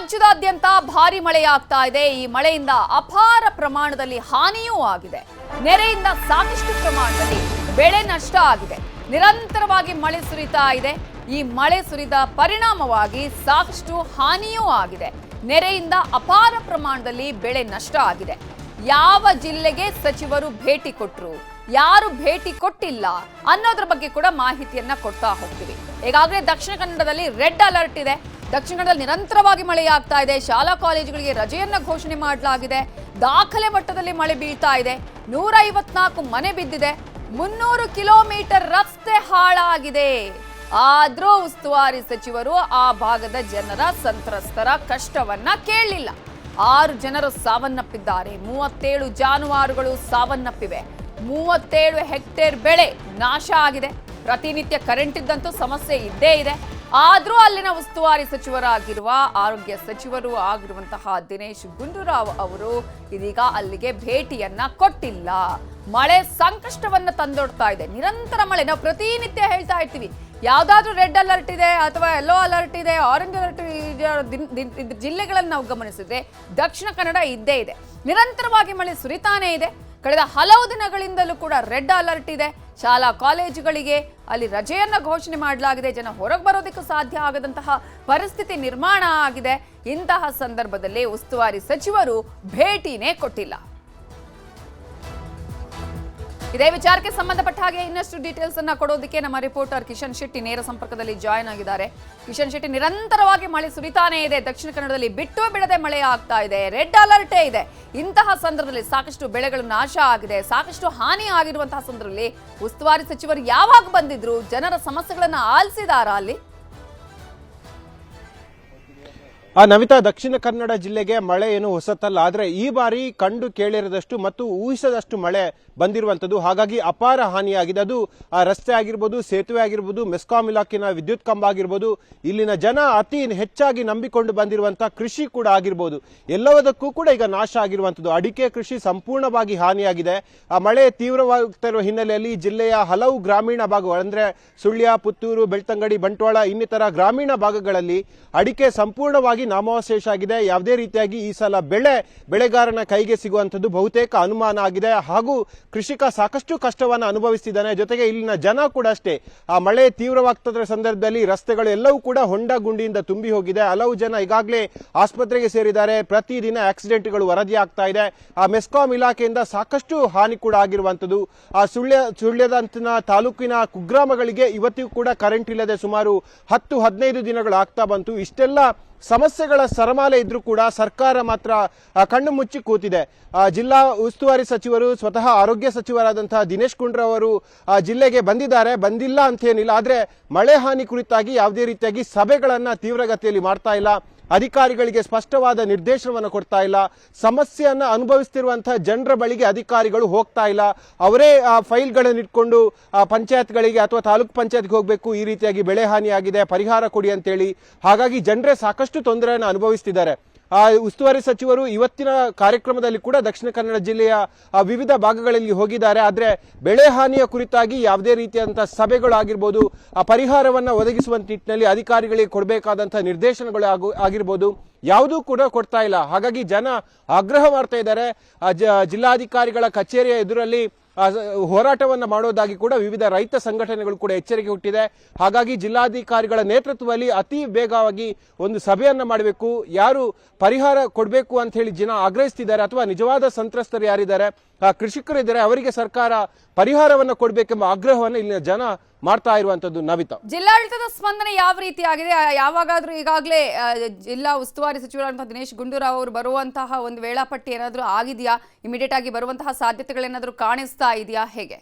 ರಾಜ್ಯದಾದ್ಯಂತ ಭಾರಿ ಮಳೆಯಾಗ್ತಾ ಇದೆ. ಈ ಮಳೆಯಿಂದ ಅಪಾರ ಪ್ರಮಾಣದಲ್ಲಿ ಹಾನಿಯೂ ಆಗಿದೆ. ನೆರೆಯಿಂದ ಸಾಕಷ್ಟು ಪ್ರಮಾಣದಲ್ಲಿ ಬೆಳೆ ನಷ್ಟ ಆಗಿದೆ. ನಿರಂತರವಾಗಿ ಮಳೆ ಸುರಿತಾ ಇದೆ. ಈ ಮಳೆ ಸುರಿದ ಪರಿಣಾಮವಾಗಿ ಸಾಕಷ್ಟು ಹಾನಿಯೂ ಆಗಿದೆ. ನೆರೆಯಿಂದ ಅಪಾರ ಪ್ರಮಾಣದಲ್ಲಿ ಬೆಳೆ ನಷ್ಟ ಆಗಿದೆ. ಯಾವ ಜಿಲ್ಲೆಗೆ ಸಚಿವರು ಭೇಟಿ ಕೊಟ್ಟರು, ಯಾರು ಭೇಟಿ ಕೊಟ್ಟಿಲ್ಲ ಅನ್ನೋದ್ರ ಬಗ್ಗೆ ಕೂಡ ಮಾಹಿತಿಯನ್ನ ಕೊಡ್ತಾ ಹೋಗ್ತೀವಿ. ಈಗಾಗಲೇ ದಕ್ಷಿಣ ಕನ್ನಡದಲ್ಲಿ ರೆಡ್ ಅಲರ್ಟ್ ಇದೆ. ದಕ್ಷಿಣ ಕನ್ನಡದಲ್ಲಿ ನಿರಂತರವಾಗಿ ಮಳೆಯಾಗ್ತಾ ಇದೆ. ಶಾಲಾ ಕಾಲೇಜುಗಳಿಗೆ ರಜೆಯನ್ನ ಘೋಷಣೆ ಮಾಡಲಾಗಿದೆ. ದಾಖಲೆ ಮಟ್ಟದಲ್ಲಿ ಮಳೆ ಬೀಳ್ತಾ ಇದೆ. 154 ಮನೆ ಬಿದ್ದಿದೆ. 300 ಕಿಲೋಮೀಟರ್ ರಸ್ತೆ ಹಾಳಾಗಿದೆ. ಆದ್ರೂ ಉಸ್ತುವಾರಿ ಸಚಿವರು ಆ ಭಾಗದ ಜನರ ಸಂತ್ರಸ್ತರ ಕಷ್ಟವನ್ನ ಕೇಳಲಿಲ್ಲ. 6 ಜನರು ಸಾವನ್ನಪ್ಪಿದ್ದಾರೆ. 37 ಜಾನುವಾರುಗಳು ಸಾವನ್ನಪ್ಪಿವೆ. 37 ಹೆಕ್ಟೇರ್ ಬೆಳೆ ನಾಶ ಆಗಿದೆ. ಪ್ರತಿನಿತ್ಯ ಕರೆಂಟ್ ಇದ್ದಂತೂ ಸಮಸ್ಯೆ ಇದ್ದೇ ಇದೆ. ಆದ್ರೂ ಅಲ್ಲಿನ ಉಸ್ತುವಾರಿ ಸಚಿವರಾಗಿರುವ ಆರೋಗ್ಯ ಸಚಿವರು ಆಗಿರುವಂತಹ ದಿನೇಶ್ ಗುಂಡೂರಾವ್ ಅವರು ಇದೀಗ ಅಲ್ಲಿಗೆ ಭೇಟಿಯನ್ನ ಕೊಟ್ಟಿಲ್ಲ. ಮಳೆ ಸಂಕಷ್ಟವನ್ನ ತಂದೊಡ್ತಾ ಇದೆ. ನಿರಂತರ ಮಳೆ. ನಾವು ಪ್ರತಿನಿತ್ಯ ಹೇಳ್ತಾ ಇರ್ತೀವಿ, ಯಾವ್ದಾದ್ರೂ ರೆಡ್ ಅಲರ್ಟ್ ಇದೆ ಅಥವಾ ಯೆಲ್ಲೋ ಅಲರ್ಟ್ ಇದೆ, ಆರೆಂಜ್ ಅಲರ್ಟ್ ಜಿಲ್ಲೆಗಳನ್ನು ನಾವು ಗಮನಿಸಿದ್ರೆ ದಕ್ಷಿಣ ಕನ್ನಡ ಇದ್ದೇ ಇದೆ. ನಿರಂತರವಾಗಿ ಮಳೆ ಸುರಿತಾನೇ ಇದೆ. ಕಳೆದ ಹಲವು ದಿನಗಳಿಂದಲೂ ಕೂಡ ರೆಡ್ ಅಲರ್ಟ್ ಇದೆ. ಶಾಲಾ ಕಾಲೇಜುಗಳಿಗೆ ಅಲ್ಲಿ ರಜೆಯನ್ನ ಘೋಷಣೆ ಮಾಡಲಾಗಿದೆ. ಜನ ಹೊರಗೆ ಬರೋದಕ್ಕೂ ಸಾಧ್ಯ ಆಗದಂತಹ ಪರಿಸ್ಥಿತಿ ನಿರ್ಮಾಣ ಆಗಿದೆ. ಇಂತಹ ಸಂದರ್ಭದಲ್ಲಿ ಉಸ್ತುವಾರಿ ಸಚಿವರು ಭೇಟಿನೇ ಕೊಟ್ಟಿಲ್ಲ. ಇದೇ ವಿಚಾರಕ್ಕೆ ಸಂಬಂಧಪಟ್ಟ ಹಾಗೆ ಇನ್ನಷ್ಟು ಡೀಟೇಲ್ಸ್ ಅನ್ನ ಕೊಡೋದಕ್ಕೆ ನಮ್ಮ ರಿಪೋರ್ಟರ್ ಕಿಶನ್ ಶೆಟ್ಟಿ ನೇರ ಸಂಪರ್ಕದಲ್ಲಿ ಜಾಯ್ನ್ ಆಗಿದ್ದಾರೆ. ಕಿಶನ್ ಶೆಟ್ಟಿ, ನಿರಂತರವಾಗಿ ಮಳೆ ಸುರಿತಾನೇ ಇದೆ. ದಕ್ಷಿಣ ಕನ್ನಡದಲ್ಲಿ ಬಿಟ್ಟು ಬಿಡದೆ ಮಳೆ ಆಗ್ತಾ ಇದೆ. ರೆಡ್ ಅಲರ್ಟೇ ಇದೆ. ಇಂತಹ ಸಂದರ್ಭದಲ್ಲಿ ಸಾಕಷ್ಟು ಬೆಳೆಗಳು ನಾಶ ಆಗಿದೆ. ಸಾಕಷ್ಟು ಹಾನಿ ಆಗಿರುವಂತಹ ಸಂದರ್ಭದಲ್ಲಿ ಉಸ್ತುವಾರಿ ಸಚಿವರು ಯಾವಾಗ ಬಂದಿದ್ರು? ಜನರ ಸಮಸ್ಯೆಗಳನ್ನ ಆಲಿಸಿದಾರಾ ಅಲ್ಲಿ? ನವಿತಾ, ದಕ್ಷಿಣ ಕನ್ನಡ ಜಿಲ್ಲೆಗೆ ಮಳೆ ಏನು ಹೊಸತಲ್ಲ. ಆದರೆ ಈ ಬಾರಿ ಕಂಡು ಕೇಳಿರದಷ್ಟು ಮತ್ತು ಊಹಿಸದಷ್ಟು ಮಳೆ ಬಂದಿರುವಂಥದ್ದು. ಹಾಗಾಗಿ ಅಪಾರ ಹಾನಿಯಾಗಿದೆ. ಅದು ರಸ್ತೆ ಆಗಿರ್ಬೋದು, ಸೇತುವೆ ಆಗಿರ್ಬೋದು, ಮೆಸ್ಕಾಂ ಇಲಾಖೆನ ವಿದ್ಯುತ್ ಕಂಬ ಆಗಿರ್ಬೋದು, ಇಲ್ಲಿನ ಜನ ಅತಿ ಹೆಚ್ಚಾಗಿ ನಂಬಿಕೊಂಡು ಬಂದಿರುವಂತಹ ಕೃಷಿ ಕೂಡ ಆಗಿರ್ಬೋದು, ಎಲ್ಲದಕ್ಕೂ ಕೂಡ ಈಗ ನಾಶ ಆಗಿರುವಂಥದ್ದು. ಅಡಿಕೆ ಕೃಷಿ ಸಂಪೂರ್ಣವಾಗಿ ಹಾನಿಯಾಗಿದೆ. ಮಳೆ ತೀವ್ರವಾಗುತ್ತಿರುವ ಹಿನ್ನೆಲೆಯಲ್ಲಿ ಜಿಲ್ಲೆಯ ಹಲವು ಗ್ರಾಮೀಣ ಭಾಗಗಳು ಅಂದ್ರೆ ಸುಳ್ಯ, ಪುತ್ತೂರು, ಬೆಳ್ತಂಗಡಿ, ಬಂಟ್ವಾಳ ಇನ್ನಿತರ ಗ್ರಾಮೀಣ ಭಾಗಗಳಲ್ಲಿ ಅಡಿಕೆ ಸಂಪೂರ್ಣವಾಗಿ ನಾಮಾವಶೇಷ ಆಗಿದೆ. ಯಾವುದೇ ರೀತಿಯಾಗಿ ಈ ಸಲ ಬೆಳೆಗಾರನ ಕೈಗೆ ಸಿಗುವಂಥದ್ದು ಬಹುತೇಕ ಅನುಮಾನ ಆಗಿದೆ. ಹಾಗೂ ಕೃಷಿಕ ಸಾಕಷ್ಟು ಕಷ್ಟವನ್ನು ಅನುಭವಿಸ್ತಿದ್ದಾನೆ. ಜೊತೆಗೆ ಇಲ್ಲಿನ ಜನ ಕೂಡ ಅಷ್ಟೇ. ಆ ಮಳೆ ತೀವ್ರವಾಗ್ತದ ಸಂದರ್ಭದಲ್ಲಿ ರಸ್ತೆಗಳು ಎಲ್ಲವೂ ಕೂಡ ಹೊಂಡ ಗುಂಡಿಯಿಂದ ತುಂಬಿ ಹೋಗಿದೆ. ಹಲವು ಜನ ಈಗಾಗಲೇ ಆಸ್ಪತ್ರೆಗೆ ಸೇರಿದ್ದಾರೆ. ಪ್ರತಿದಿನ ಆಕ್ಸಿಡೆಂಟ್ಗಳು ವರದಿ ಆಗ್ತಾ ಇದೆ. ಆ ಮೆಸ್ಕಾಂ ಇಲಾಖೆಯಿಂದ ಸಾಕಷ್ಟು ಹಾನಿ ಕೂಡ ಆಗಿರುವಂಥದ್ದು. ಆ ಸುಳ್ಯದಂತಿನ ತಾಲೂಕಿನ ಕುಗ್ರಾಮಗಳಿಗೆ ಇವತ್ತಿಗೂ ಕೂಡ ಕರೆಂಟ್ ಇಲ್ಲದೆ ಸುಮಾರು 10-15 ದಿನಗಳು ಆಗ್ತಾ ಬಂತು. ಇಷ್ಟೆಲ್ಲ ಸಮಸ್ಯೆಗಳ ಸರಮಾಲೆ ಇದ್ರೂ ಕೂಡ ಸರ್ಕಾರ ಮಾತ್ರ ಕಣ್ಣು ಮುಚ್ಚಿ ಕೂತಿದೆ. ಜಿಲ್ಲಾ ಉಸ್ತುವಾರಿ ಸಚಿವರು ಸ್ವತಃ ಆರೋಗ್ಯ ಸಚಿವರಾದಂತಹ ದಿನೇಶ್ ಗುಂಡೂರಾವ್ ಅವರು ಜಿಲ್ಲೆಗೆ ಬಂದಿಲ್ಲ ಅಂತೇನಿಲ್ಲ. ಆದ್ರೆ ಮಳೆ ಹಾನಿ ಕುರಿತಾಗಿ ಯಾವುದೇ ರೀತಿಯಾಗಿ ಸಭೆಗಳನ್ನ ತೀವ್ರಗತಿಯಲ್ಲಿ ಮಾಡ್ತಾ ಇಲ್ಲ. ಅಧಿಕಾರಿಗಳಿಗೆ ಸ್ಪಷ್ಟವಾದ ನಿರ್ದೇಶನವನ್ನು ಕೊಡ್ತಾ ಇಲ್ಲ. ಸಮಸ್ಯೆಯನ್ನ ಅನುಭವಿಸ್ತಿರುವಂತಹ ಜನರ ಬಳಿಗೆ ಅಧಿಕಾರಿಗಳು ಹೋಗ್ತಾ ಇಲ್ಲ. ಅವರೇ ಫೈಲ್ಗಳನ್ನು ಇಟ್ಕೊಂಡು ಪಂಚಾಯತ್ಗಳಿಗೆ ಅಥವಾ ತಾಲೂಕು ಪಂಚಾಯತ್ಗೆ ಹೋಗಬೇಕು, ಈ ರೀತಿಯಾಗಿ ಬೆಳೆ ಹಾನಿಯಾಗಿದೆ, ಪರಿಹಾರ ಕೊಡಿ ಅಂತೇಳಿ. ಹಾಗಾಗಿ ಜನರೇ ಸಾಕಷ್ಟು ತೊಂದರೆಯನ್ನು ಅನುಭವಿಸ್ತಿದ್ದಾರೆ. ಉಸ್ತುವಾರಿ ಸಚಿವರು ಇವತ್ತಿನ ಕಾರ್ಯಕ್ರಮದಲ್ಲಿ ಕೂಡ ದಕ್ಷಿಣ ಕನ್ನಡ ಜಿಲ್ಲೆಯ ವಿವಿಧ ಭಾಗಗಳಲ್ಲಿ ಹೋಗಿದ್ದಾರೆ. ಆದ್ರೆ ಬೆಳೆ ಹಾನಿಯ ಕುರಿತಾಗಿ ಯಾವುದೇ ರೀತಿಯಾದಂತಹ ಸಭೆಗಳು ಆಗಿರ್ಬೋದು, ಪರಿಹಾರವನ್ನ ಒದಗಿಸುವ ನಿಟ್ಟಿನಲ್ಲಿ ಅಧಿಕಾರಿಗಳಿಗೆ ಕೊಡಬೇಕಾದಂತಹ ನಿರ್ದೇಶನಗಳು ಆಗಿರ್ಬೋದು, ಯಾವುದೂ ಕೂಡ ಕೊಡ್ತಾ ಇಲ್ಲ. ಹಾಗಾಗಿ ಜನ ಆಗ್ರಹ ಮಾಡ್ತಾ ಇದ್ದಾರೆ. ಜಿಲ್ಲಾಧಿಕಾರಿಗಳ ಕಚೇರಿಯ ಎದುರಲ್ಲಿ ಹೋರಾಟವನ್ನು ಮಾಡೋದಾಗಿ ಕೂಡ ವಿವಿಧ ರೈತ ಸಂಘಟನೆಗಳು ಕೂಡ ಎಚ್ಚರಿಕೆ ಹುಟ್ಟಿದೆ. ಹಾಗಾಗಿ ಜಿಲ್ಲಾಧಿಕಾರಿಗಳ ನೇತೃತ್ವದಲ್ಲಿ ಅತಿ ಬೇಗವಾಗಿ ಒಂದು ಸಭೆಯನ್ನ ಮಾಡಬೇಕು. ಯಾರು ಪರಿಹಾರ ಕೊಡಬೇಕು ಅಂತ ಹೇಳಿ ಜನ ಆಗ್ರಹಿಸ್ತಿದ್ದಾರೆ ಅಥವಾ ನಿಜವಾದ ಸಂತ್ರಸ್ತರು ಯಾರಿದ್ದಾರೆ, ಕೃಷಿಕರಿದ್ದಾರೆ, ಅವರಿಗೆ ಸರ್ಕಾರ ಪರಿಹಾರವನ್ನು ಕೊಡಬೇಕೆಂಬ ಆಗ್ರಹವನ್ನು ಇಲ್ಲಿನ ಜನ ಮಾಡ್ತಾ ಇರುವಂತದ್ದು. ನವಿತಾ, ಜಿಲ್ಲಾಡಳಿತದ ಸ್ಪಂದನೆ ಯಾವ ರೀತಿ ಆಗಿದೆ? ಯಾವಾಗಾದ್ರೂ ಈಗಾಗಲೇ ಜಿಲ್ಲಾ ಉಸ್ತುವಾರಿ ಸಚಿವರಾದಂತಹ ದಿನೇಶ್ ಗುಂಡೂರಾವ್ ಅವರು ಬರುವಂತಹ ಒಂದು ವೇಳಾಪಟ್ಟಿ ಏನಾದ್ರೂ ಆಗಿದೆಯಾ? ಇಮಿಡಿಯೇಟ್ ಆಗಿ ಬರುವಂತಹ ಸಾಧ್ಯತೆಗಳೇನಾದ್ರೂ ಕಾಣಿಸ್ತಾ ಇದೆಯಾ? ಹೇಗೆ?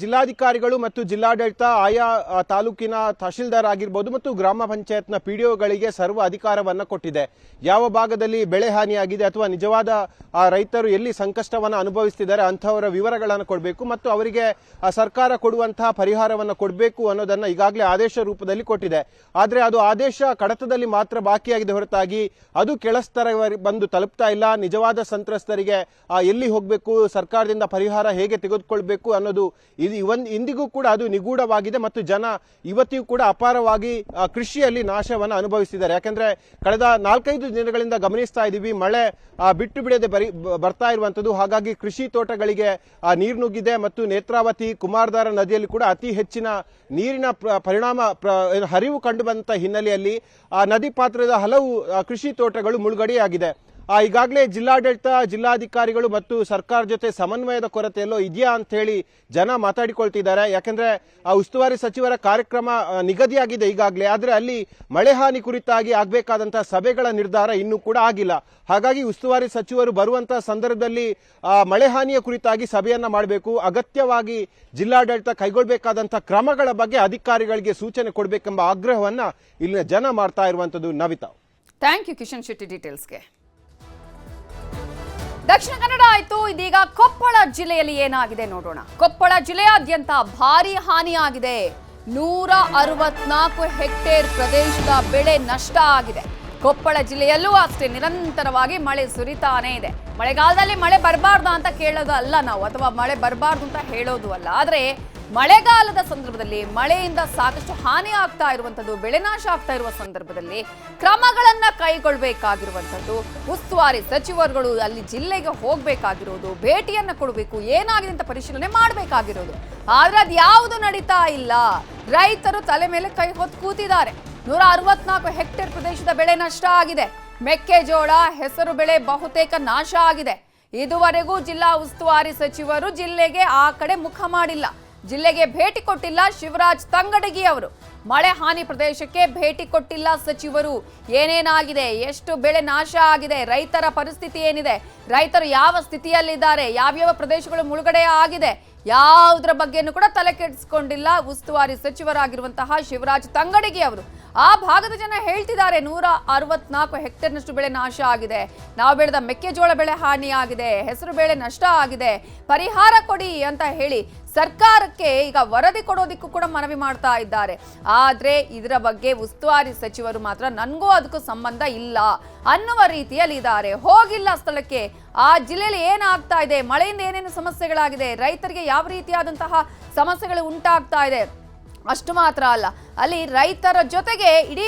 ಜಿಲ್ಲಾಧಿಕಾರಿಗಳು ಮತ್ತು ಜಿಲ್ಲಾಡಳಿತ ಆಯಾ ತಾಲೂಕಿನ ತಹಶೀಲ್ದಾರ್ ಆಗಿರ್ಬೋದು ಮತ್ತು ಗ್ರಾಮ ಪಂಚಾಯತ್ನ ಪಿಡಿಒಗಳಿಗೆ ಸರ್ವ ಅಧಿಕಾರವನ್ನ ಕೊಟ್ಟಿದೆ. ಯಾವ ಭಾಗದಲ್ಲಿ ಬೆಳೆ ಹಾನಿಯಾಗಿದೆ ಅಥವಾ ನಿಜವಾದ ರೈತರು ಎಲ್ಲಿ ಸಂಕಷ್ಟವನ್ನು ಅನುಭವಿಸ್ತಿದ್ದಾರೆ ಅಂಥವರ ವಿವರಗಳನ್ನು ಕೊಡಬೇಕು ಮತ್ತು ಅವರಿಗೆ ಸರ್ಕಾರ ಕೊಡುವಂತಹ ಪರಿಹಾರವನ್ನು ಕೊಡಬೇಕು ಅನ್ನೋದನ್ನ ಈಗಾಗಲೇ ಆದೇಶ ರೂಪದಲ್ಲಿ ಕೊಟ್ಟಿದೆ. ಆದರೆ ಅದು ಆದೇಶ ಕಡತದಲ್ಲಿ ಮಾತ್ರ ಬಾಕಿಯಾಗಿದೆ ಹೊರತಾಗಿ ಅದು ಕೆಳಸ್ತರ ಬಂದು ತಲುಪ್ತಾ ಇಲ್ಲ. ನಿಜವಾದ ಸಂತ್ರಸ್ತರಿಗೆ ಎಲ್ಲಿ ಹೋಗಬೇಕು, ಸರ್ಕಾರದಿಂದ ಪರಿಹಾರ ಹೇಗೆ ತೆಗೆದುಕೊಳ್ಬೇಕು ಮಾಡಬೇಕು ಅನ್ನೋದು ಇಂದಿಗೂ ಕೂಡ ಅದು ನಿಗೂಢವಾಗಿದೆ ಮತ್ತು ಜನ ಇವತ್ತಿಗೂ ಕೂಡ ಅಪಾರವಾಗಿ ಕೃಷಿಯಲ್ಲಿ ನಾಶವನ್ನು ಅನುಭವಿಸಿದ್ದಾರೆ. ಯಾಕಂದ್ರೆ ಕಳೆದ 4-5 ದಿನಗಳಿಂದ ಗಮನಿಸ್ತಾ ಇದ್ದೀವಿ, ಮಳೆ ಬಿಟ್ಟು ಬಿಡದೆ ಬರ್ತಾ ಇರುವಂತದ್ದು. ಹಾಗಾಗಿ ಕೃಷಿ ತೋಟಗಳಿಗೆ ನೀರು ನುಗ್ಗಿದೆ ಮತ್ತು ನೇತ್ರಾವತಿ, ಕುಮಾರಧಾರ ನದಿಯಲ್ಲಿ ಕೂಡ ಅತಿ ಹೆಚ್ಚಿನ ನೀರಿನ ಹರಿವು ಕಂಡು ಬಂದ ಹಿನ್ನೆಲೆಯಲ್ಲಿ ನದಿ ಪಾತ್ರದ ಹಲವು ಕೃಷಿ ತೋಟಗಳು ಮುಳುಗಡೆಯಾಗಿದೆ. ಈಗಾಗಲೇ ಜಿಲ್ಲಾಡಳಿತ, ಜಿಲ್ಲಾಧಿಕಾರಿಗಳು ಮತ್ತು ಸರ್ಕಾರ ಜೊತೆ ಸಮನ್ವಯದ ಕೊರತೆ ಎಲ್ಲೋ ಇದೆಯಾ ಅಂತ ಹೇಳಿ ಜನ ಮಾತಾಡಿಕೊಳ್ತಿದ್ದಾರೆ. ಯಾಕಂದ್ರೆ ಉಸ್ತುವಾರಿ ಸಚಿವರ ಕಾರ್ಯಕ್ರಮ ನಿಗದಿಯಾಗಿದೆ ಈಗಾಗಲೇ, ಆದ್ರೆ ಅಲ್ಲಿ ಮಳೆ ಹಾನಿ ಕುರಿತಾಗಿ ಆಗಬೇಕಾದಂತಹ ಸಭೆಗಳ ನಿರ್ಧಾರ ಇನ್ನೂ ಕೂಡ ಆಗಿಲ್ಲ. ಹಾಗಾಗಿ ಉಸ್ತುವಾರಿ ಸಚಿವರು ಬರುವಂತಹ ಸಂದರ್ಭದಲ್ಲಿ ಮಳೆ ಹಾನಿಯ ಕುರಿತಾಗಿ ಸಭೆಯನ್ನ ಮಾಡಬೇಕು, ಅಗತ್ಯವಾಗಿ ಜಿಲ್ಲಾಡಳಿತ ಕೈಗೊಳ್ಳಬೇಕಾದಂತಹ ಕ್ರಮಗಳ ಬಗ್ಗೆ ಅಧಿಕಾರಿಗಳಿಗೆ ಸೂಚನೆ ಕೊಡಬೇಕೆಂಬ ಆಗ್ರಹವನ್ನ ಇಲ್ಲಿನ ಜನ ಮಾಡ್ತಾ ಇರುವಂತದ್ದು. ನವಿತಾ, ಥ್ಯಾಂಕ್ ಯು ಕಿಶನ್ ಶೆಟ್ಟಿ ಡೀಟೇಲ್ಸ್ಗೆ. ದಕ್ಷಿಣ ಕನ್ನಡ ಆಯ್ತು, ಇದೀಗ ಕೊಪ್ಪಳ ಜಿಲ್ಲೆಯಲ್ಲಿ ಏನಾಗಿದೆ ನೋಡೋಣ. ಕೊಪ್ಪಳ ಜಿಲ್ಲೆಯಾದ್ಯಂತ ಭಾರಿ ಹಾನಿಯಾಗಿದೆ. 164 ಹೆಕ್ಟೇರ್ ಪ್ರದೇಶದ ಬೆಳೆ ನಷ್ಟ ಆಗಿದೆ. ಕೊಪ್ಪಳ ಜಿಲ್ಲೆಯಲ್ಲೂ ಅಷ್ಟೇ ನಿರಂತರವಾಗಿ ಮಳೆ ಸುರಿತಾನೇ ಇದೆ. ಮಳೆಗಾಲದಲ್ಲಿ ಮಳೆ ಬರಬಾರ್ದು ಅಂತ ಕೇಳೋದು ಅಲ್ಲ ನಾವು, ಅಥವಾ ಮಳೆ ಬರಬಾರ್ದು ಅಂತ ಹೇಳೋದು ಅಲ್ಲ. ಆದರೆ ಮಳೆಗಾಲದ ಸಂದರ್ಭದಲ್ಲಿ ಮಳೆಯಿಂದ ಸಾಕಷ್ಟು ಹಾನಿ ಆಗ್ತಾ ಇರುವಂಥದ್ದು, ಬೆಳೆ ನಾಶ ಆಗ್ತಾ ಇರುವ ಸಂದರ್ಭದಲ್ಲಿ ಕ್ರಮಗಳನ್ನ ಕೈಗೊಳ್ಳಬೇಕಾಗಿರುವಂಥದ್ದು ಉಸ್ತುವಾರಿ ಸಚಿವರುಗಳು ಅಲ್ಲಿ ಜಿಲ್ಲೆಗೆ ಹೋಗಬೇಕಾಗಿರೋದು, ಭೇಟಿಯನ್ನ ಕೊಡಬೇಕು, ಏನಾಗಿದೆ ಅಂತ ಪರಿಶೀಲನೆ ಮಾಡಬೇಕಾಗಿರೋದು. ಆದ್ರೆ ಅದು ಯಾವುದು ನಡೀತಾ ಇಲ್ಲ. ರೈತರು ತಲೆ ಮೇಲೆ ಕೈ ಹೊತ್ತು ಕೂತಿದ್ದಾರೆ. 164 ಹೆಕ್ಟೇರ್ ಪ್ರದೇಶದ ಬೆಳೆ ನಷ್ಟ ಆಗಿದೆ. ಮೆಕ್ಕೆಜೋಳ, ಹೆಸರು ಬೆಳೆ ಬಹುತೇಕ ನಾಶ ಆಗಿದೆ. ಇದುವರೆಗೂ ಜಿಲ್ಲಾ ಉಸ್ತುವಾರಿ ಸಚಿವರು ಜಿಲ್ಲೆಗೆ ಆ ಕಡೆ ಮುಖ ಮಾಡಿಲ್ಲ, ಜಿಲ್ಲೆಗೆ ಭೇಟಿ ಕೊಟ್ಟಿಲ್ಲ. ಶಿವರಾಜ್ ತಂಗಡಗಿ ಅವರು ಮಳೆ ಹಾನಿ ಪ್ರದೇಶಕ್ಕೆ ಭೇಟಿ ಕೊಟ್ಟಿಲ್ಲ ಸಚಿವರು. ಏನೇನಾಗಿದೆ, ಎಷ್ಟು ಬೆಳೆ ನಾಶ ಆಗಿದೆ, ರೈತರ ಪರಿಸ್ಥಿತಿ ಏನಿದೆ, ರೈತರು ಯಾವ ಸ್ಥಿತಿಯಲ್ಲಿದ್ದಾರೆ, ಯಾವ್ಯಾವ ಪ್ರದೇಶಗಳು ಮುಳುಗಡೆ ಆಗಿದೆ, ಯಾವುದರ ಬಗ್ಗೆನೂ ಕೂಡ ತಲೆ ಕೆಡಿಸಿಕೊಂಡಿಲ್ಲ ಉಸ್ತುವಾರಿ ಸಚಿವರಾಗಿರುವಂತಹ ಶಿವರಾಜ್ ತಂಗಡಗಿ ಅವರು. ಆ ಭಾಗದ ಜನ ಹೇಳ್ತಿದ್ದಾರೆ 164 ಹೆಕ್ಟೇರ್ನಷ್ಟು ಬೆಳೆ ನಾಶ ಆಗಿದೆ, ನಾವು ಬೆಳೆದ ಮೆಕ್ಕೆಜೋಳ ಬೆಳೆ ಹಾನಿಯಾಗಿದೆ, ಹೆಸರು ಬೆಳೆ ನಷ್ಟ ಆಗಿದೆ, ಪರಿಹಾರ ಕೊಡಿ ಅಂತ ಹೇಳಿ ಸರ್ಕಾರಕ್ಕೆ ಈಗ ವರದಿ ಕೊಡೋದಿಕ್ಕೂ ಕೂಡ ಮನವಿ ಮಾಡ್ತಾ ಇದ್ದಾರೆ. ಆದ್ರೆ ಇದರ ಬಗ್ಗೆ ಉಸ್ತುವಾರಿ ಸಚಿವರು ಮಾತ್ರ ನನಗೂ ಅದಕ್ಕೂ ಸಂಬಂಧ ಇಲ್ಲ ಅನ್ನುವ ರೀತಿಯಲ್ಲಿ ಇದ್ದಾರೆ. ಹೋಗಿಲ್ಲ ಸ್ಥಳಕ್ಕೆ. ಆ ಜಿಲ್ಲೆಯಲ್ಲಿ ಏನಾಗ್ತಾ ಇದೆ, ಮಳೆಯಿಂದ ಏನೇನು ಸಮಸ್ಯೆಗಳಾಗಿದೆ, ರೈತರಿಗೆ ಯಾವ ರೀತಿಯಾದಂತಹ ಸಮಸ್ಯೆಗಳು ಉಂಟಾಗ್ತಾ ಇದೆ, ಅಷ್ಟು ಮಾತ್ರ ಅಲ್ಲ, ಅಲ್ಲಿ ರೈತರ ಜೊತೆಗೆ ಇಡೀ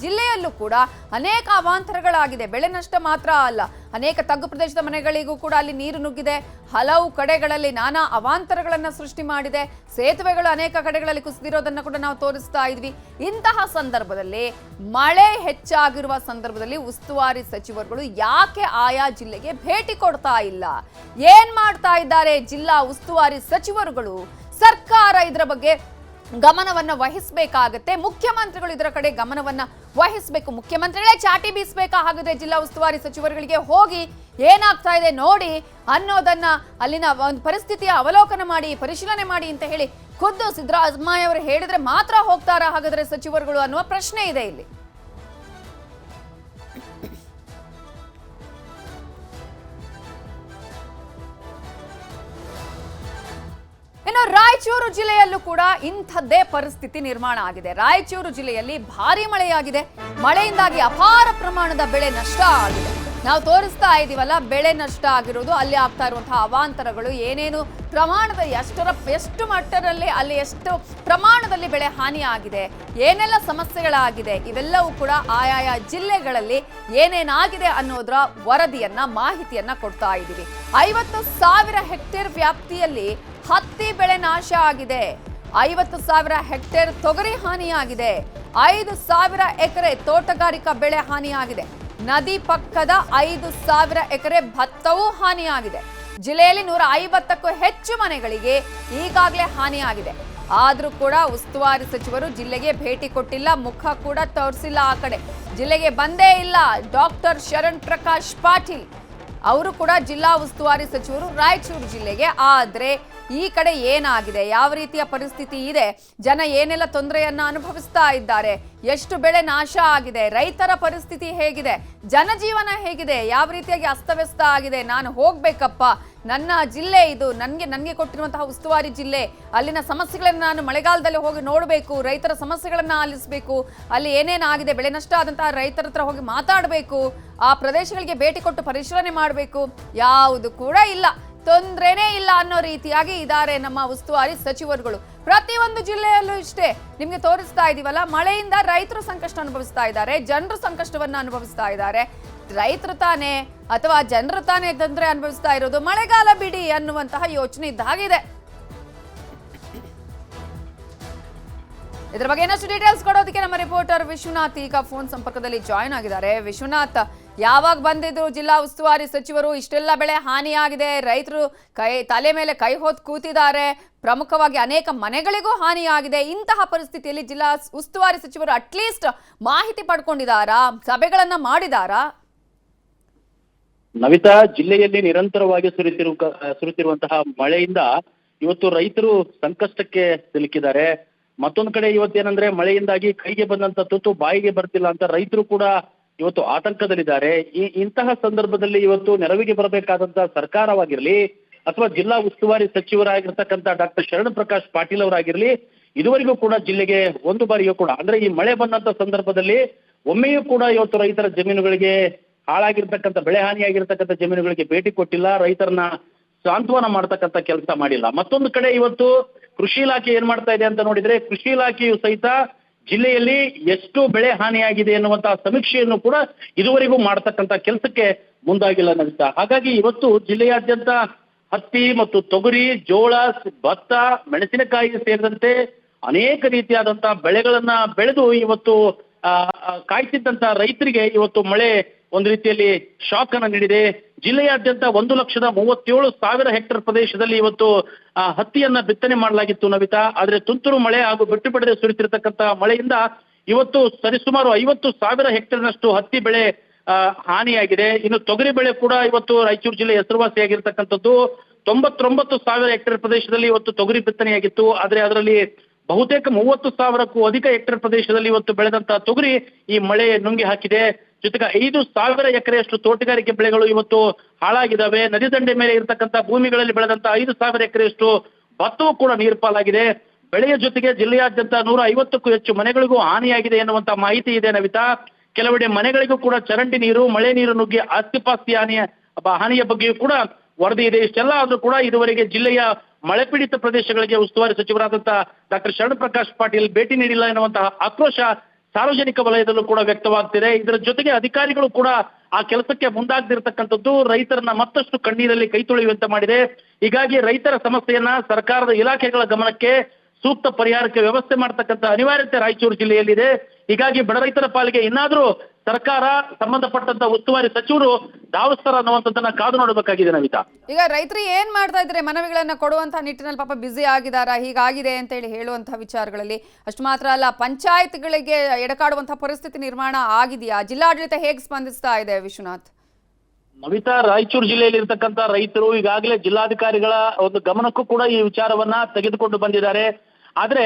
ಜಿಲ್ಲೆಯಲ್ಲೂ ಕೂಡ ಅನೇಕ ಅವಾಂತರಗಳಾಗಿದೆ. ಬೆಳೆ ನಷ್ಟ ಮಾತ್ರ ಅಲ್ಲ, ಅನೇಕ ತಗ್ಗು ಪ್ರದೇಶದ ಮನೆಗಳಿಗೂ ಕೂಡ ಅಲ್ಲಿ ನೀರು ನುಗ್ಗಿದೆ. ಹಲವು ಕಡೆಗಳಲ್ಲಿ ನಾನಾ ಅವಾಂತರಗಳನ್ನ ಸೃಷ್ಟಿ ಮಾಡಿದೆ. ಸೇತುವೆಗಳು ಅನೇಕ ಕಡೆಗಳಲ್ಲಿ ಕುಸಿದಿರೋದನ್ನ ಕೂಡ ನಾವು ತೋರಿಸ್ತಾ ಇದ್ವಿ. ಇಂತಹ ಸಂದರ್ಭದಲ್ಲಿ ಮಳೆ ಹೆಚ್ಚಾಗಿರುವ ಸಂದರ್ಭದಲ್ಲಿ ಉಸ್ತುವಾರಿ ಸಚಿವರುಗಳು ಯಾಕೆ ಆಯಾ ಜಿಲ್ಲೆಗೆ ಭೇಟಿ ಕೊಡ್ತಾ ಇಲ್ಲ? ಏನ್ ಮಾಡ್ತಾ ಇದ್ದಾರೆ ಜಿಲ್ಲಾ ಉಸ್ತುವಾರಿ ಸಚಿವರುಗಳು? ಸರ್ಕಾರ ಇದರ ಬಗ್ಗೆ ಗಮನವನ್ನ ವಹಿಸಬೇಕಾಗತ್ತೆ. ಮುಖ್ಯಮಂತ್ರಿಗಳು ಇದರ ಕಡೆ ಗಮನವನ್ನ ವಹಿಸಬೇಕು. ಮುಖ್ಯಮಂತ್ರಿಗಳೇ ಚಾಟಿ ಬೀಸಬೇಕಾ ಹಾಗಾದ್ರೆ ಜಿಲ್ಲಾ ಉಸ್ತುವಾರಿ ಸಚಿವರುಗಳಿಗೆ ಹೋಗಿ ಏನಾಗ್ತಾ ಇದೆ ನೋಡಿ ಅನ್ನೋದನ್ನ, ಅಲ್ಲಿನ ಒಂದು ಪರಿಸ್ಥಿತಿಯ ಅವಲೋಕನ ಮಾಡಿ, ಪರಿಶೀಲನೆ ಮಾಡಿ ಅಂತ ಹೇಳಿ ಖುದ್ದು ಸಿದ್ದರಾಮಯ್ಯ ಅವರು ಹೇಳಿದ್ರೆ ಮಾತ್ರ ಹೋಗ್ತಾರಾ ಹಾಗಾದ್ರೆ ಸಚಿವರುಗಳು ಅನ್ನುವ ಪ್ರಶ್ನೆ ಇದೆ ಇಲ್ಲಿ. ಇನ್ನು ರಾಯಚೂರು ಜಿಲ್ಲೆಯಲ್ಲೂ ಕೂಡ ಇಂಥದ್ದೇ ಪರಿಸ್ಥಿತಿ ನಿರ್ಮಾಣ ಆಗಿದೆ. ರಾಯಚೂರು ಜಿಲ್ಲೆಯಲ್ಲಿ ಭಾರಿ ಮಳೆಯಾಗಿದೆ. ಮಳೆಯಿಂದಾಗಿ ಅಪಾರ ಪ್ರಮಾಣದ ಬೆಳೆ ನಷ್ಟ ಆಗಿದೆ. ನಾವು ತೋರಿಸ್ತಾ ಇದೀವಲ್ಲ, ಬೆಳೆ ನಷ್ಟ ಆಗಿರೋದು, ಅಲ್ಲಿ ಆಗ್ತಾ ಇರುವಂತಹ ಅವಾಂತರಗಳು, ಏನೇನು ಪ್ರಮಾಣದ ಎಷ್ಟು ಮಟ್ಟದಲ್ಲಿ, ಅಲ್ಲಿ ಎಷ್ಟು ಪ್ರಮಾಣದಲ್ಲಿ ಬೆಳೆ ಹಾನಿ ಆಗಿದೆ, ಏನೆಲ್ಲ ಸಮಸ್ಯೆಗಳಾಗಿದೆ, ಇವೆಲ್ಲವೂ ಕೂಡ ಆಯಾಯ ಜಿಲ್ಲೆಗಳಲ್ಲಿ ಏನೇನಾಗಿದೆ ಅನ್ನೋದರ ವರದಿಯನ್ನ, ಮಾಹಿತಿಯನ್ನ ಕೊಡ್ತಾ ಇದ್ದೀವಿ. 50,000 ಹೆಕ್ಟೇರ್ ವ್ಯಾಪ್ತಿಯಲ್ಲಿ ಹತ್ತಿ ಬೆಳೆ ನಾಶ ಆಗಿದೆ. 50,000 ಹೆಕ್ಟೇರ್ ತೊಗರಿ ಹಾನಿಯಾಗಿದೆ. 5,000 ಎಕರೆ ತೋಟಗಾರಿಕಾ ಬೆಳೆ ಹಾನಿಯಾಗಿದೆ. ನದಿ ಪಕ್ಕದ 5,000 ಎಕರೆ ಭತ್ತವೂ ಹಾನಿಯಾಗಿದೆ. ಜಿಲ್ಲೆಯಲ್ಲಿ 150ಕ್ಕೂ ಹೆಚ್ಚು ಮನೆಗಳಿಗೆ ಈಗಾಗಲೇ ಹಾನಿಯಾಗಿದೆ. ಆದ್ರೂ ಕೂಡ ಉಸ್ತುವಾರಿ ಸಚಿವರು ಜಿಲ್ಲೆಗೆ ಭೇಟಿ ಕೊಟ್ಟಿಲ್ಲ, ಮುಖ ಕೂಡ ತೋರಿಸಿಲ್ಲ. ಆ ಕಡೆ ಜಿಲ್ಲೆಗೆ ಬಂದೇ ಇಲ್ಲ. ಡಾಕ್ಟರ್ ಶರಣ್ ಪ್ರಕಾಶ್ ಪಾಟೀಲ್ ಅವರು ಕೂಡ ಜಿಲ್ಲಾ ಉಸ್ತುವಾರಿ ಸಚಿವರು ರಾಯಚೂರು ಜಿಲ್ಲೆಗೆ. ಆದ್ರೆ ಈ ಕಡೆ ಏನಾಗಿದೆ, ಯಾವ ರೀತಿಯ ಪರಿಸ್ಥಿತಿ ಇದೆ, ಜನ ಏನೆಲ್ಲ ತೊಂದರೆಯನ್ನ ಅನುಭವಿಸ್ತಾ ಇದ್ದಾರೆ, ಎಷ್ಟು ಬೆಳೆ ನಾಶ ಆಗಿದೆ, ರೈತರ ಪರಿಸ್ಥಿತಿ ಹೇಗಿದೆ, ಜನಜೀವನ ಹೇಗಿದೆ, ಯಾವ ರೀತಿಯಾಗಿ ಅಸ್ತವ್ಯಸ್ತ ಆಗಿದೆ, ನಾನು ಹೋಗ್ಬೇಕಪ್ಪ, ನನ್ನ ಜಿಲ್ಲೆ ಇದು, ನನಗೆ ಕೊಟ್ಟಿರುವಂತಹ ಉಸ್ತುವಾರಿ ಜಿಲ್ಲೆ, ಅಲ್ಲಿನ ಸಮಸ್ಯೆಗಳನ್ನು ನಾನು ಮಳೆಗಾಲದಲ್ಲಿ ಹೋಗಿ ನೋಡಬೇಕು, ರೈತರ ಸಮಸ್ಯೆಗಳನ್ನ ಆಲಿಸಬೇಕು, ಅಲ್ಲಿ ಏನೇನಾಗಿದೆ, ಬೆಳೆ ನಷ್ಟ ಆದಂತಹ ರೈತರ ಹತ್ರ ಹೋಗಿ ಮಾತಾಡಬೇಕು, ಆ ಪ್ರದೇಶಗಳಿಗೆ ಭೇಟಿ ಕೊಟ್ಟು ಪರಿಶೀಲನೆ ಮಾಡಬೇಕು, ಯಾವುದು ಕೂಡ ಇಲ್ಲ. ತೊಂದ್ರೆನೇ ಇಲ್ಲ ಅನ್ನೋ ರೀತಿಯಾಗಿ ಇದ್ದಾರೆ ನಮ್ಮ ಉಸ್ತುವಾರಿ ಸಚಿವರುಗಳು. ಪ್ರತಿಯೊಂದು ಜಿಲ್ಲೆಯಲ್ಲೂ ಇಷ್ಟೇ ನಿಮ್ಗೆ ತೋರಿಸ್ತಾ ಇದೀವಲ್ಲ, ಮಳೆಯಿಂದ ರೈತರು ಸಂಕಷ್ಟ ಅನುಭವಿಸ್ತಾ ಇದ್ದಾರೆ, ಜನರು ಸಂಕಷ್ಟವನ್ನ ಅನುಭವಿಸ್ತಾ ಇದ್ದಾರೆ. ರೈತರು ತಾನೇ ಅಥವಾ ಜನರು ತಾನೇ ತೊಂದರೆ ಅನುಭವಿಸ್ತಾ ಇರೋದು, ಮಳೆಗಾಲ ಬಿಡಿ ಅನ್ನುವಂತಹ ಯೋಚನೆ ಇದ್ದಾಗಿದೆ. ಇದರ ಬಗ್ಗೆ ಇನ್ನಷ್ಟು ಡೀಟೇಲ್ಸ್ ಕೊಡೋದಕ್ಕೆ ನಮ್ಮ ರಿಪೋರ್ಟರ್ ವಿಶ್ವನಾಥ್ ಈಗ ಫೋನ್ ಸಂಪರ್ಕದಲ್ಲಿ ಜಾಯಿನ್ ಆಗಿದ್ದಾರೆ. ವಿಶ್ವನಾಥ್, ಯಾವಾಗ ಬಂದಿದ್ರು ಜಿಲ್ಲಾ ಉಸ್ತುವಾರಿ ಸಚಿವರು, ಇಷ್ಟೆಲ್ಲ ಬೆಳೆ ಹಾನಿಯಾಗಿದೆ, ರೈತರು ತಲೆ ಮೇಲೆ ಕೈ ಹೊತ್ತು ಕೂತಿದ್ದಾರೆ, ಪ್ರಮುಖವಾಗಿ ಅನೇಕ ಮನೆಗಳಿಗೂ ಹಾನಿಯಾಗಿದೆ. ಇಂತಹ ಪರಿಸ್ಥಿತಿಯಲ್ಲಿ ಜಿಲ್ಲಾ ಉಸ್ತುವಾರಿ ಸಚಿವರು ಅಟ್ಲೀಸ್ಟ್ ಮಾಹಿತಿ ಪಡ್ಕೊಂಡಿದ್ದಾರಾ, ಸಭೆಗಳನ್ನ ಮಾಡಿದಾರಾ? ನವಿತಾ, ಜಿಲ್ಲೆಯಲ್ಲಿ ನಿರಂತರವಾಗಿ ಸುರಿತಿರುವಂತಹ ಮಳೆಯಿಂದ ಇವತ್ತು ರೈತರು ಸಂಕಷ್ಟಕ್ಕೆ ಸಿಲುಕಿದ್ದಾರೆ. ಮತ್ತೊಂದು ಕಡೆ ಇವತ್ತೇನಂದ್ರೆ ಮಳೆಯಿಂದಾಗಿ ಕೈಗೆ ಬಂದಂತ ತುತ್ತು ಬಾಯಿಗೆ ಬರ್ತಿಲ್ಲ ಅಂತ ರೈತರು ಕೂಡ ಇವತ್ತು ಆತಂಕದಲ್ಲಿದ್ದಾರೆ. ಇಂತಹ ಸಂದರ್ಭದಲ್ಲಿ ಇವತ್ತು ನೆರವಿಗೆ ಬರಬೇಕಾದಂತ ಸರ್ಕಾರವಾಗಿರ್ಲಿ ಅಥವಾ ಜಿಲ್ಲಾ ಉಸ್ತುವಾರಿ ಸಚಿವರಾಗಿರ್ತಕ್ಕಂಥ ಡಾಕ್ಟರ್ ಶರಣ್ ಪ್ರಕಾಶ್ ಪಾಟೀಲ್ ಅವರಾಗಿರ್ಲಿ, ಇದುವರೆಗೂ ಕೂಡ ಜಿಲ್ಲೆಗೆ ಒಂದು ಬಾರಿಯೂ ಕೂಡ ಅಂದ್ರೆ ಈ ಮಳೆ ಬಂದಂತ ಸಂದರ್ಭದಲ್ಲಿ ಒಮ್ಮೆಯೂ ಕೂಡ ಇವತ್ತು ರೈತರ ಜಮೀನುಗಳಿಗೆ ಹಾಳಾಗಿರ್ತಕ್ಕಂಥ ಬೆಳೆ ಹಾನಿಯಾಗಿರ್ತಕ್ಕಂಥ ಜಮೀನುಗಳಿಗೆ ಭೇಟಿ ಕೊಟ್ಟಿಲ್ಲ, ರೈತರನ್ನ ಸಾಂತ್ವನ ಮಾಡ್ತಕ್ಕಂಥ ಕೆಲಸ ಮಾಡಿಲ್ಲ. ಮತ್ತೊಂದು ಕಡೆ ಇವತ್ತು ಕೃಷಿ ಇಲಾಖೆ ಏನ್ ಮಾಡ್ತಾ ಇದೆ ಅಂತ ನೋಡಿದ್ರೆ, ಕೃಷಿ ಇಲಾಖೆಯು ಸಹಿತ ಜಿಲ್ಲೆಯಲ್ಲಿ ಎಷ್ಟು ಬೆಳೆ ಹಾನಿಯಾಗಿದೆ ಎನ್ನುವಂತಹ ಸಮೀಕ್ಷೆಯನ್ನು ಕೂಡ ಇದುವರೆಗೂ ಮಾಡ್ತಕ್ಕಂಥ ಕೆಲಸಕ್ಕೆ ಮುಂದಾಗಿಲ್ಲ ನವಿತಾ. ಹಾಗಾಗಿ ಇವತ್ತು ಜಿಲ್ಲೆಯಾದ್ಯಂತ ಹತ್ತಿ ಮತ್ತು ತೊಗರಿ, ಜೋಳ, ಭತ್ತ, ಮೆಣಸಿನಕಾಯಿ ಸೇರಿದಂತೆ ಅನೇಕ ರೀತಿಯಾದಂತಹ ಬೆಳೆಗಳನ್ನ ಬೆಳೆದು ಇವತ್ತು ಕಾಯ್ತಿದ್ದಂತ ರೈತರಿಗೆ ಇವತ್ತು ಮಳೆ ಒಂದು ರೀತಿಯಲ್ಲಿ ಶಾಕ್ ಅನ್ನ ನೀಡಿದೆ. ಜಿಲ್ಲೆಯಾದ್ಯಂತ 1,37,000 ಹೆಕ್ಟೇರ್ ಪ್ರದೇಶದಲ್ಲಿ ಇವತ್ತು ಹತ್ತಿಯನ್ನ ಬಿತ್ತನೆ ಮಾಡಲಾಗಿತ್ತು ನವಿತಾ. ಆದ್ರೆ ತುಂತುರು ಮಳೆ ಹಾಗೂ ಬಿಟ್ಟು ಬಿಡದೆ ಸುರಿತಿರ್ತಕ್ಕಂಥ ಮಳೆಯಿಂದ ಇವತ್ತು ಸರಿಸುಮಾರು 50,000 ಹೆಕ್ಟೇರ್ನಷ್ಟು ಹತ್ತಿ ಬೆಳೆ ಹಾನಿಯಾಗಿದೆ. ಇನ್ನು ತೊಗರಿ ಬೆಳೆ ಕೂಡ ಇವತ್ತು ರಾಯಚೂರು ಜಿಲ್ಲೆ ಹೆಸರುವಾಸಿಯಾಗಿರ್ತಕ್ಕಂಥದ್ದು. 99,000 ಹೆಕ್ಟೇರ್ ಪ್ರದೇಶದಲ್ಲಿ ಇವತ್ತು ತೊಗರಿ ಬಿತ್ತನೆಯಾಗಿತ್ತು. ಆದ್ರೆ ಅದರಲ್ಲಿ ಬಹುತೇಕ 30,000ಕ್ಕೂ ಅಧಿಕ ಹೆಕ್ಟೇರ್ ಪ್ರದೇಶದಲ್ಲಿ ಇವತ್ತು ಬೆಳೆದಂತಹ ತೊಗರಿ ಈ ಮಳೆ ನುಂಗಿ ಹಾಕಿದೆ. ಜೊತೆಗೆ 5,000 ಎಕರೆಯಷ್ಟು ತೋಟಗಾರಿಕೆ ಬೆಳೆಗಳು ಇವತ್ತು ಹಾಳಾಗಿದ್ದಾವೆ. ನದಿ ದಂಡೆ ಮೇಲೆ ಇರತಕ್ಕಂಥ ಭೂಮಿಗಳಲ್ಲಿ ಬೆಳೆದಂತ 5,000 ಎಕರೆಯಷ್ಟು ಭತ್ತವೂ ಕೂಡ ನೀರು ಪಾಲಾಗಿದೆ. ಬೆಳೆಯ ಜೊತೆಗೆ ಜಿಲ್ಲೆಯಾದ್ಯಂತ 150ಕ್ಕೂ ಹೆಚ್ಚು ಮನೆಗಳಿಗೂ ಹಾನಿಯಾಗಿದೆ ಎನ್ನುವಂತ ಮಾಹಿತಿ ಇದೆ ನವಿತಾ. ಕೆಲವೆಡೆ ಮನೆಗಳಿಗೂ ಕೂಡ ಚರಂಡಿ ನೀರು, ಮಳೆ ನೀರು ನುಗ್ಗಿ ಆಸ್ತಿಪಾಸ್ತಿ ಹಾನಿಯ ಬಗ್ಗೆಯೂ ಕೂಡ ವರದಿ ಇದೆ. ಇಷ್ಟೆಲ್ಲ ಆದ್ರೂ ಕೂಡ ಇದುವರೆಗೆ ಜಿಲ್ಲೆಯ ಮಳೆ ಪೀಡಿತ ಪ್ರದೇಶಗಳಿಗೆ ಉಸ್ತುವಾರಿ ಸಚಿವರಾದಂತಹ ಡಾಕ್ಟರ್ ಶರಣ್ ಪ್ರಕಾಶ್ ಪಾಟೀಲ್ ಭೇಟಿ ನೀಡಿಲ್ಲ ಎನ್ನುವಂತಹ ಆಕ್ರೋಶ ಸಾರ್ವಜನಿಕ ವಲಯದಲ್ಲೂ ಕೂಡ ವ್ಯಕ್ತವಾಗ್ತಿದೆ. ಇದರ ಜೊತೆಗೆ ಅಧಿಕಾರಿಗಳು ಕೂಡ ಆ ಕೆಲಸಕ್ಕೆ ಮುಂದಾಗದಿರ್ತಕ್ಕಂಥದ್ದು ರೈತರನ್ನ ಮತ್ತಷ್ಟು ಕಣ್ಣೀರಲ್ಲಿ ಕೈ ತೊಳೆಯುವಂತೆ ಮಾಡಿದೆ. ಹೀಗಾಗಿ ರೈತರ ಸಮಸ್ಯೆಯನ್ನ ಸರ್ಕಾರದ ಇಲಾಖೆಗಳ ಗಮನಕ್ಕೆ ಸೂಕ್ತ ಪರಿಹಾರಕ್ಕೆ ವ್ಯವಸ್ಥೆ ಮಾಡತಕ್ಕಂಥ ಅನಿವಾರ್ಯತೆ ರಾಯಚೂರು ಜಿಲ್ಲೆಯಲ್ಲಿದೆ. ಹೀಗಾಗಿ ಬಡ ರೈತರ ಪಾಲಿಗೆ ಇನ್ನಾದ್ರೂ ಸರ್ಕಾರ, ಸಂಬಂಧಪಟ್ಟಂತ ಉಸ್ತುವಾರಿ ಸಚಿವರು ಧಾವಿಸ್ತಾರ ಅನ್ನುವಂಥದ್ದನ್ನ ಕಾದು ನೋಡಬೇಕಾಗಿದೆ ನವಿತಾ. ಈಗ ರೈತರು ಏನ್ ಮಾಡ್ತಾ ಇದ್ರೆ ಮನವಿಗಳನ್ನ ಕೊಡುವಂತಹ ನಿಟ್ಟಿನಲ್ಲಿ ಪಾಪ ಬ್ಯುಸಿ ಆಗಿದಾರ, ಹೀಗಾಗಿದೆ ಅಂತ ಹೇಳಿ ಹೇಳುವಂತಹ ವಿಚಾರಗಳಲ್ಲಿ. ಅಷ್ಟು ಮಾತ್ರ ಅಲ್ಲ, ಪಂಚಾಯತ್ಗಳಿಗೆ ಎಡಕಾಡುವಂತಹ ಪರಿಸ್ಥಿತಿ ನಿರ್ಮಾಣ ಆಗಿದೆಯಾ? ಜಿಲ್ಲಾಡಳಿತ ಹೇಗೆ ಸ್ಪಂದಿಸ್ತಾ ಇದೆ ವಿಶ್ವನಾಥ್? ನವಿತಾ, ರಾಯಚೂರು ಜಿಲ್ಲೆಯಲ್ಲಿ ಇರ್ತಕ್ಕಂಥ ರೈತರು ಈಗಾಗಲೇ ಜಿಲ್ಲಾಧಿಕಾರಿಗಳ ಒಂದು ಗಮನಕ್ಕೂ ಕೂಡ ಈ ವಿಚಾರವನ್ನ ತೆಗೆದುಕೊಂಡು ಬಂದಿದ್ದಾರೆ. ಆದ್ರೆ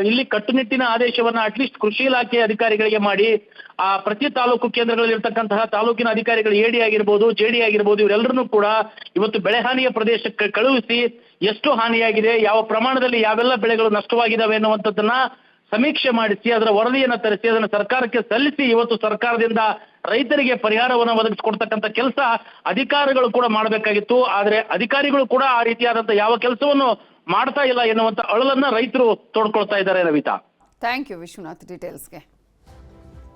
ಇಲ್ಲಿ ಕಟ್ಟುನಿಟ್ಟಿನ ಆದೇಶವನ್ನ ಅಟ್ಲೀಸ್ಟ್ ಕೃಷಿ ಇಲಾಖೆ ಅಧಿಕಾರಿಗಳಿಗೆ ಮಾಡಿ ಆ ಪ್ರತಿ ತಾಲೂಕು ಕೇಂದ್ರಗಳಲ್ಲಿ ಇರ್ತಕ್ಕಂತಹ ತಾಲೂಕಿನ ಅಧಿಕಾರಿಗಳು ಎಡಿ ಆಗಿರ್ಬೋದು, ಜೆಡಿ ಆಗಿರ್ಬೋದು, ಇವರೆಲ್ಲರನ್ನೂ ಕೂಡ ಇವತ್ತು ಬೆಳೆ ಹಾನಿಯ ಪ್ರದೇಶಕ್ಕೆ ಕಳುಹಿಸಿ ಎಷ್ಟು ಹಾನಿಯಾಗಿದೆ, ಯಾವ ಪ್ರಮಾಣದಲ್ಲಿ ಯಾವೆಲ್ಲ ಬೆಳೆಗಳು ನಷ್ಟವಾಗಿದ್ದಾವೆ ಎನ್ನುವಂಥದ್ದನ್ನ ಸಮೀಕ್ಷೆ ಮಾಡಿಸಿ ಅದರ ವರದಿಯನ್ನ ತರಿಸಿ ಅದನ್ನು ಸರ್ಕಾರಕ್ಕೆ ಸಲ್ಲಿಸಿ ಇವತ್ತು ಸರ್ಕಾರದಿಂದ ರೈತರಿಗೆ ಪರಿಹಾರವನ್ನು ಒದಗಿಸಿಕೊಡ್ತಕ್ಕಂಥ ಕೆಲಸ ಅಧಿಕಾರಿಗಳು ಕೂಡ ಮಾಡಬೇಕಾಗಿತ್ತು. ಆದ್ರೆ ಅಧಿಕಾರಿಗಳು ಕೂಡ ಆ ರೀತಿಯಾದಂತ ಯಾವ ಕೆಲಸವನ್ನು ಮಾಡ್ತಾ ಇಲ್ಲ ಎನ್ನುವಂತ ಅಳಲನ್ನ ರೈತರು ತೋಡ್ಕೊಳ್ತಾ ಇದ್ದಾರೆ ನವಿತಾ. Thank you Vishwanath ಡೀಟೇಲ್ಸ್ಗೆ.